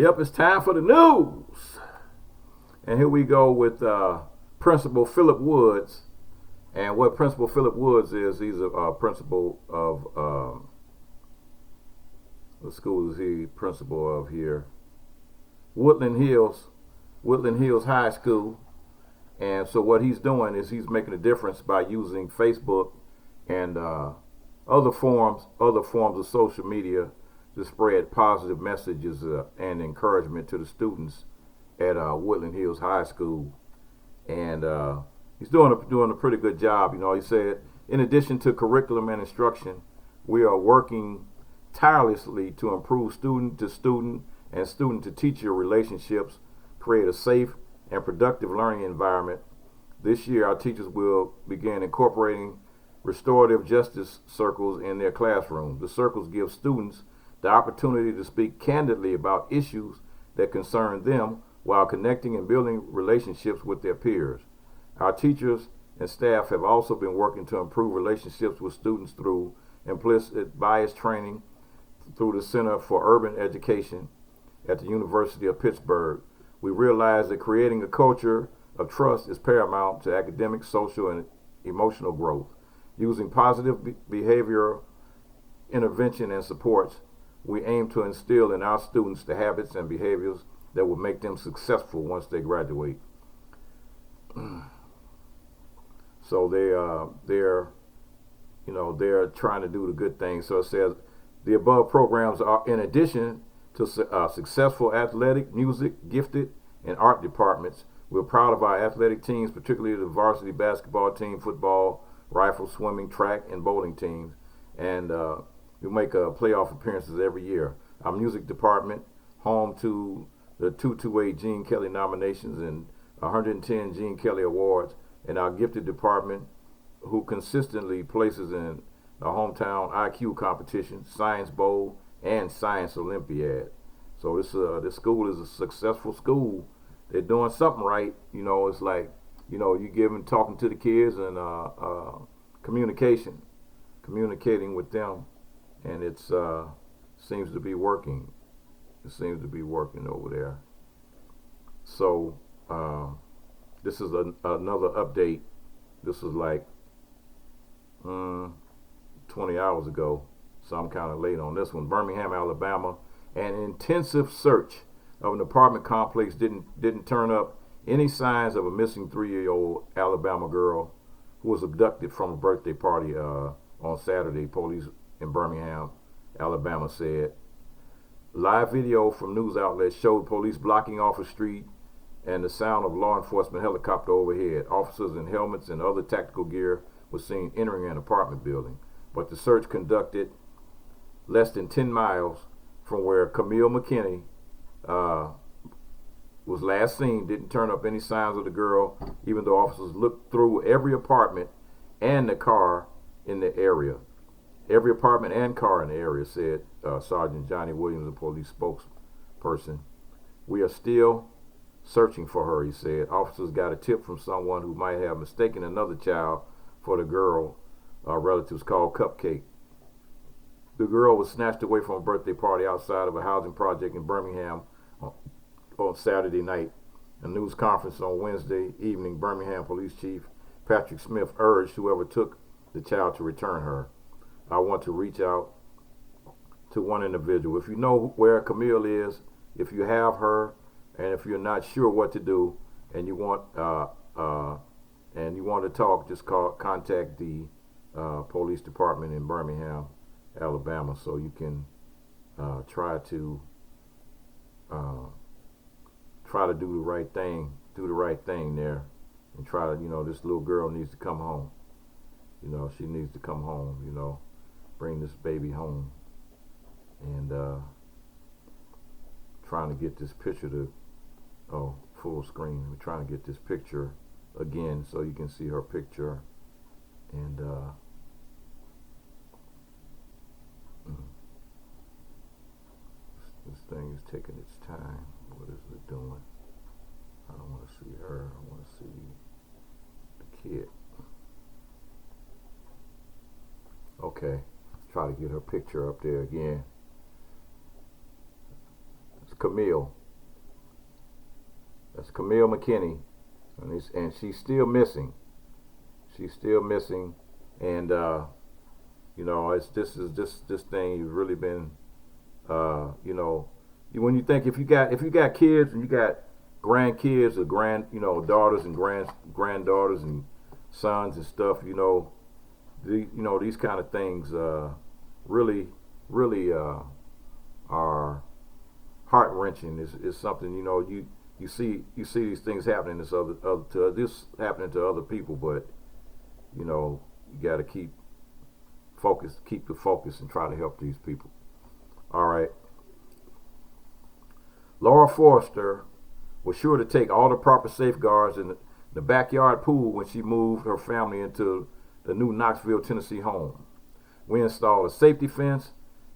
Yep, it's time for the news. And here we go with Principal Philip Woods. And what Principal Philip Woods is, he's a principal of, what school is he principal of here? Woodland Hills High School. And so what he's doing is he's making a difference by using Facebook and other forms of social media to spread positive messages and encouragement to the students at Woodland Hills High School. And he's doing a pretty good job. You know, he said, in addition to curriculum and instruction, we are working tirelessly to improve student to student and student to teacher relationships, create a safe and productive learning environment. This year, our teachers will begin incorporating restorative justice circles in their classrooms. The circles give students the opportunity to speak candidly about issues that concern them while connecting and building relationships with their peers. Our teachers and staff have also been working to improve relationships with students through implicit bias training through the Center for Urban Education at the University of Pittsburgh. We realize that creating a culture of trust is paramount to academic, social, and emotional growth. Using positive behavioral intervention and supports, we aim to instill in our students the habits and behaviors that will make them successful once they graduate. So they're trying to do the good things. So it says the above programs are in addition to successful athletic, music, gifted, and art departments. We're proud of our athletic teams, particularly the varsity basketball team, football, rifle, swimming, track, and bowling teams. And we make playoff appearances every year. Our music department, home to the 228 Gene Kelly nominations and 110 Gene Kelly awards, and our gifted department, who consistently places in the hometown IQ competition, Science Bowl, and Science Olympiad. So this school is a successful school. They're doing something right. You know, it's like, you know, talking to the kids and communicating with them, and it's seems to be working. It seems to be working over there. So this is another update. This was like 20 hours ago, so I'm kind of late on this one. Birmingham, Alabama, an intensive search of an apartment complex didn't turn up any signs of a missing 3-year-old Alabama girl who was abducted from a birthday party on Saturday, police in Birmingham, Alabama said. Live video from news outlets showed police blocking off a street and the sound of law enforcement helicopter overhead. Officers in helmets and other tactical gear were seen entering an apartment building, but the search conducted less than 10 miles from where KAMILLE McKinney was last seen didn't turn up any signs of the girl, even though officers looked through every apartment and the car in the area. Every apartment and car in the area, said Sergeant Johnny Williams, a police spokesperson. We are still searching for her, he said. Officers got a tip from someone who might have mistaken another child for the girl relatives called Cupcake. The girl was snatched away from a birthday party outside of a housing project in Birmingham on Saturday night. A news conference on Wednesday evening, Birmingham Police Chief Patrick Smith urged whoever took the child to return her. I want to reach out to one individual. If you know where KAMILLE is, if you have her, and if you're not sure what to do, and you want to talk, just contact the police department in Birmingham, Alabama, so you can try to do the right thing there, and try to, this little girl needs to come home. She needs to come home. Bring this baby home, and trying to get this picture to full screen. We're trying to get this picture again so you can see her picture, and this thing is taking its time. What is it doing? I don't want to see her. I want to see the kid. Okay, try to get her picture up there again. It's KAMILLE. That's KAMILLE McKinney, and she's still missing. She's still missing, and you know, this thing has really been, you know, when you think if you got kids and you got grandkids or daughters and granddaughters and sons and stuff, you know, these kind of things really are heart wrenching. Is something, you know, you see these things happening this happening to other people, but you know, you got to keep the focus and try to help these people. All right. Laura Forrester was sure to take all the proper safeguards in the backyard pool when she moved her family into the new Knoxville, Tennessee home. We installed a safety fence,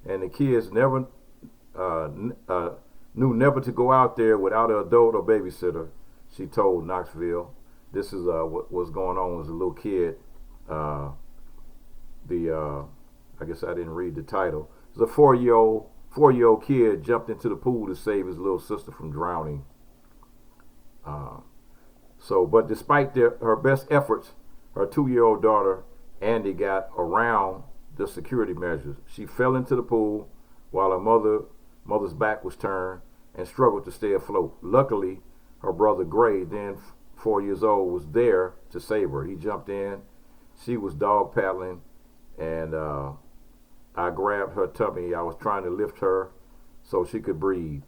and the kids knew never to go out there without an adult or babysitter, she told Knoxville. This is what was going on was a little kid. I guess I didn't read the title. It was a four-year-old kid jumped into the pool to save his little sister from drowning. But despite her best efforts, her 2-year-old daughter, Andy, got around the security measures. She fell into the pool while her mother's back was turned and struggled to stay afloat. Luckily, her brother Gray, then 4 years old, was there to save her. He jumped in. She was dog paddling, and I grabbed her tummy. I was trying to lift her so she could breathe.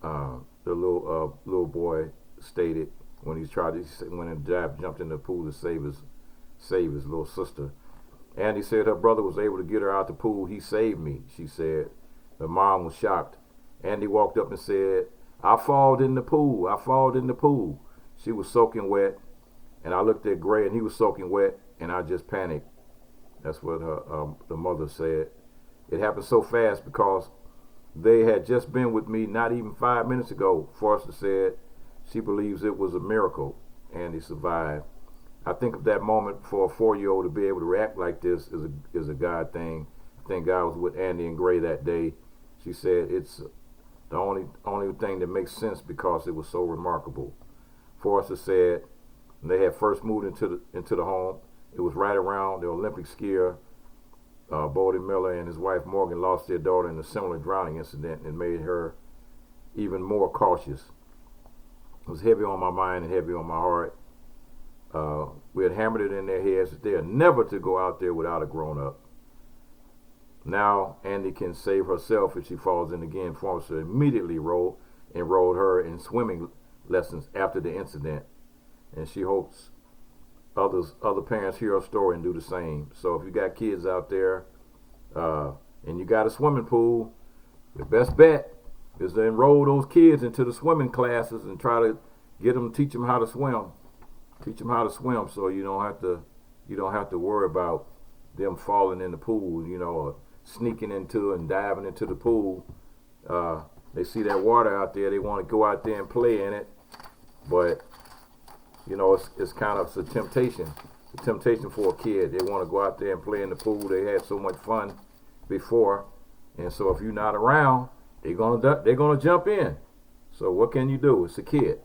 The little boy stated when he jumped in the pool to save his little sister. Andy said her brother was able to get her out the pool. He saved me, she said. The mom was shocked. Andy walked up and said, I falled in the pool. I falled in the pool. She was soaking wet, and I looked at Gray, and he was soaking wet, and I just panicked. That's what the mother said. It happened so fast because they had just been with me not even 5 minutes ago, Forrester said. She believes it was a miracle Andy survived. I think of that moment for a 4-year-old to be able to react like this is a God thing. I think God was with Andy and Gray that day. She said it's the only thing that makes sense because it was so remarkable. Forrester said when they had first moved into the home, it was right around the Olympic skier Bodie Miller and his wife Morgan lost their daughter in a similar drowning incident and made her even more cautious. It was heavy on my mind and heavy on my heart. We had hammered it in their heads that they are never to go out there without a grown-up. Now Andy can save herself if she falls in again. Forrester immediately enrolled her in swimming lessons after the incident, and she hopes other parents hear her story and do the same. So if you got kids out there and you got a swimming pool, the best bet is to enroll those kids into the swimming classes and try to teach them how to swim. Teach them how to swim so you don't have to worry about them falling in the pool, you know, or sneaking into and diving into the pool. They see that water out there, they want to go out there and play in it, but you know, it's kind of a temptation. It's a temptation for a kid. They want to go out there and play in the pool. They had so much fun before, and so if you're not around, they're gonna jump in. So what can you do? It's a kid.